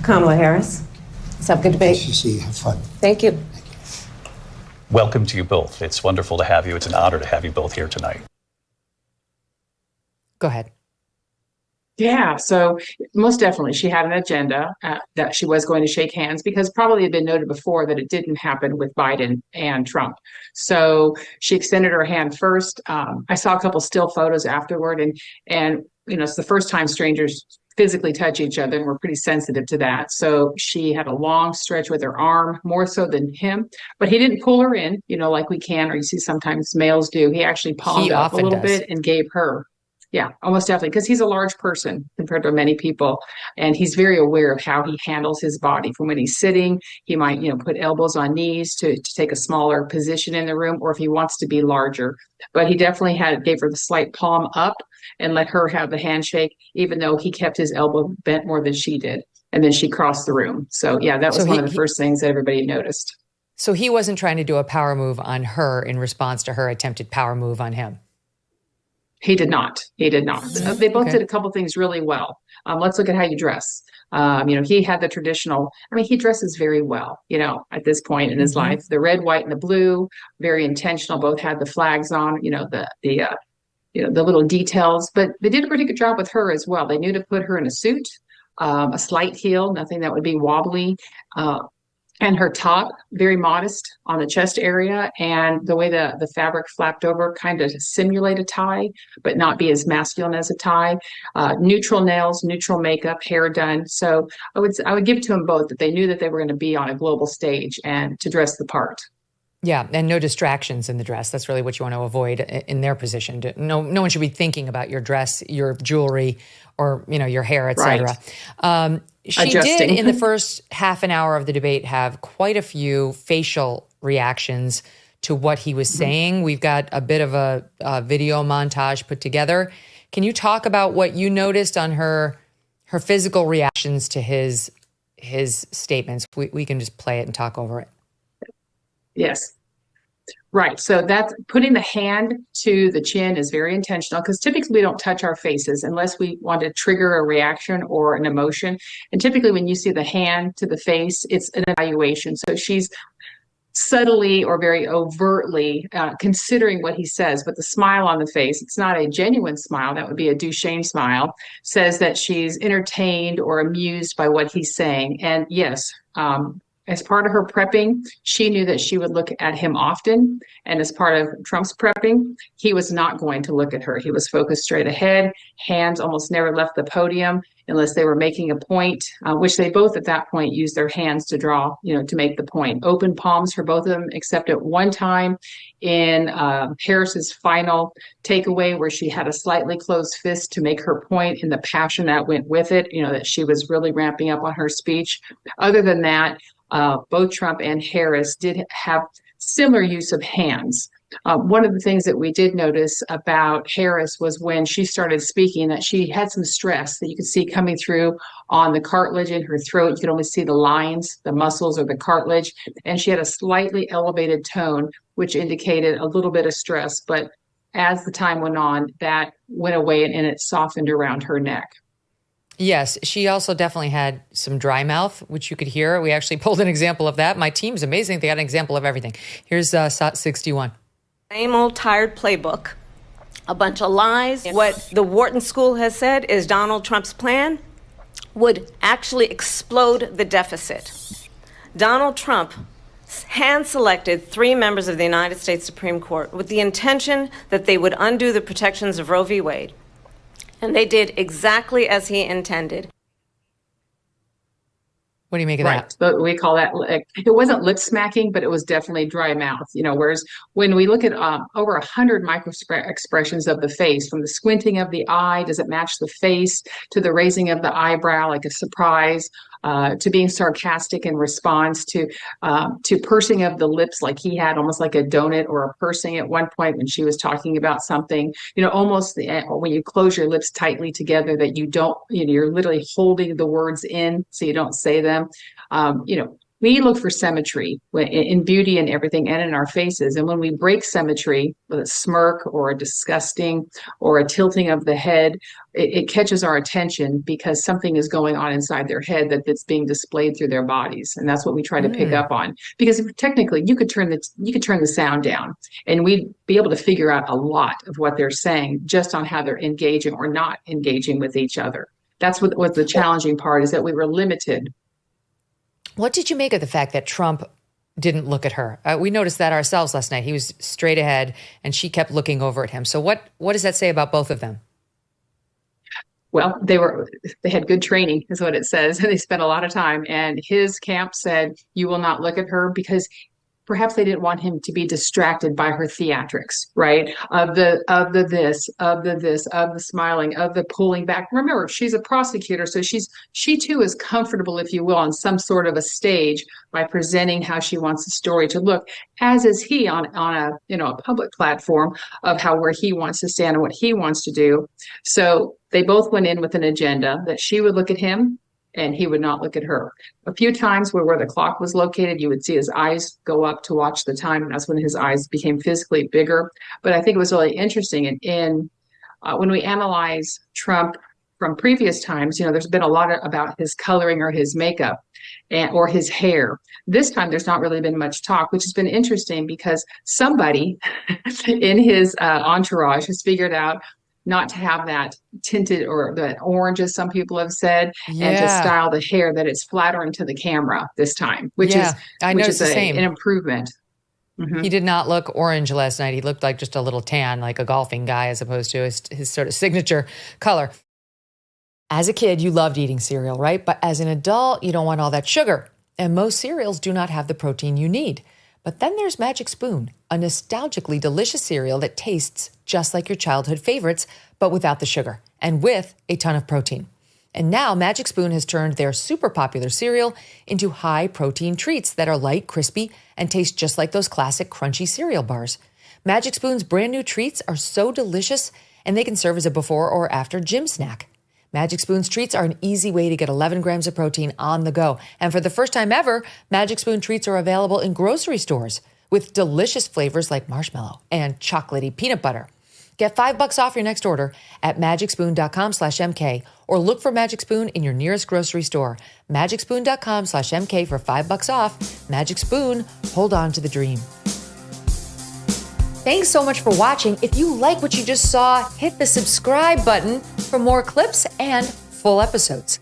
Kamala Harris. Let's have a good debate. Nice to see you. Have fun. Thank you. Welcome to you both. It's wonderful to have you. It's an honor to have you both here tonight. Go ahead. Yeah, so most definitely she had an agenda that she was going to shake hands, because probably had been noted before that it didn't happen with Biden and Trump. So she extended her hand first. I saw a couple still photos afterward, and it's the first time strangers physically touch each other, and we're pretty sensitive to that. So she had a long stretch with her arm, more so than him, but he didn't pull her in, like we can, or you see sometimes males do. He actually palmed up a little bit and gave her. Yeah, almost definitely, because he's a large person compared to many people, and he's very aware of how he handles his body. From when he's sitting, he might, put elbows on knees to take a smaller position in the room, or if he wants to be larger. But he definitely gave her the slight palm up and let her have the handshake, even though he kept his elbow bent more than she did. And then she crossed the room. So yeah, that was one of the first things that everybody noticed. So he wasn't trying to do a power move on her in response to her attempted power move on him. He did not. They both did a couple things really well. Let's look at how you dress. He had the traditional, he dresses very well, at this point in his life. The red, white, and the blue, very intentional. Both had the flags on, the little details. But they did a pretty good job with her as well. They knew to put her in a suit, a slight heel, nothing that would be wobbly. And her top, very modest on the chest area, and the way the fabric flapped over kind of simulate a tie, but not be as masculine as a tie. Neutral nails, neutral makeup, hair done. So I would give it to them both that they knew that they were going to be on a global stage and to dress the part. Yeah, and no distractions in the dress. That's really what you want to avoid in their position. No one should be thinking about your dress, your jewelry, or your hair, et cetera. Right. She did, in the first half an hour of the debate, have quite a few facial reactions to what he was saying. We've got a bit of a video montage put together. Can you talk about what you noticed on her physical reactions to his statements? We can just play it and talk over it. Yes. Right. So that's putting the hand to the chin is very intentional, because typically we don't touch our faces unless we want to trigger a reaction or an emotion. And typically when you see the hand to the face, it's an evaluation. So she's subtly or very overtly considering what he says, but the smile on the face, it's not a genuine smile. That would be a Duchenne smile, says that she's entertained or amused by what he's saying. And yes, as part of her prepping, she knew that she would look at him often. And as part of Trump's prepping, he was not going to look at her. He was focused straight ahead. Hands almost never left the podium unless they were making a point, which they both at that point used their hands to draw, to make the point. Open palms for both of them, except at one time in Harris's final takeaway, where she had a slightly closed fist to make her point, in the passion that went with it, that she was really ramping up on her speech. Other than that, both Trump and Harris did have similar use of hands. One of the things that we did notice about Harris was when she started speaking that she had some stress that you could see coming through on the cartilage in her throat. You could only see the lines, the muscles, or the cartilage. And she had a slightly elevated tone, which indicated a little bit of stress. But as the time went on, that went away and it softened around her neck. Yes, she also definitely had some dry mouth, which you could hear. We actually pulled an example of that. My team's amazing. They got an example of everything. Here's SOT 61. Same old tired playbook. A bunch of lies. What the Wharton School has said is Donald Trump's plan would actually explode the deficit. Donald Trump hand-selected 3 members of the United States Supreme Court with the intention that they would undo the protections of Roe v. Wade. And they did exactly as he intended. What do you make of that? But we call that, it wasn't lip smacking, but it was definitely dry mouth, whereas when we look at over 100 micro expressions of the face, from the squinting of the eye, does it match the face, to the raising of the eyebrow, like a surprise, to being sarcastic in response, to pursing of the lips, like he had almost like a donut or a pursing at one point when she was talking about something, almost when you close your lips tightly together, that you don't, you're literally holding the words in so you don't say them. we look for symmetry in beauty and everything and in our faces. And when we break symmetry with a smirk or a disgusting or a tilting of the head, it catches our attention because something is going on inside their head that's being displayed through their bodies. And that's what we try to pick up on. Because technically you could turn the sound down and we'd be able to figure out a lot of what they're saying just on how they're engaging or not engaging with each other. That's what the challenging part is, that we were limited. What did you make of the fact that Trump didn't look at her? We noticed that ourselves last night. He was straight ahead and she kept looking over at him. So what does that say about both of them? Well, they had good training is what it says. They spent a lot of time, and his camp said, you will not look at her, because perhaps they didn't want him to be distracted by her theatrics, right? Of the smiling, of the pulling back. Remember, she's a prosecutor, so she too is comfortable, if you will, on some sort of a stage by presenting how she wants the story to look, as is he on a public platform of where he wants to stand and what he wants to do. So they both went in with an agenda that she would look at him and he would not look at her. A few times where the clock was located, you would see his eyes go up to watch the time, and that's when his eyes became physically bigger. But I think it was really interesting. And when we analyze Trump from previous times, there's been a lot about his coloring or his makeup or his hair. This time, there's not really been much talk, which has been interesting because somebody in his entourage has figured out not to have that tinted or that orange, as some people have said, and to style the hair that it's flattering to the camera this time, which is an improvement. Mm-hmm. He did not look orange last night. He looked like just a little tan, like a golfing guy, as opposed to his sort of signature color. As a kid, you loved eating cereal, right? But as an adult, you don't want all that sugar. And most cereals do not have the protein you need. But then there's Magic Spoon, a nostalgically delicious cereal that tastes just like your childhood favorites, but without the sugar and with a ton of protein. And now Magic Spoon has turned their super popular cereal into high protein treats that are light, crispy, and taste just like those classic crunchy cereal bars. Magic Spoon's brand new treats are so delicious, and they can serve as a before or after gym snack. Magic Spoon's treats are an easy way to get 11 grams of protein on the go. And for the first time ever, Magic Spoon treats are available in grocery stores with delicious flavors like marshmallow and chocolatey peanut butter. Get $5 off your next order at magicspoon.com/MK or look for Magic Spoon in your nearest grocery store. Magicspoon.com/MK for $5 off. Magic Spoon, hold on to the dream. Thanks so much for watching. If you like what you just saw, hit the subscribe button for more clips and full episodes.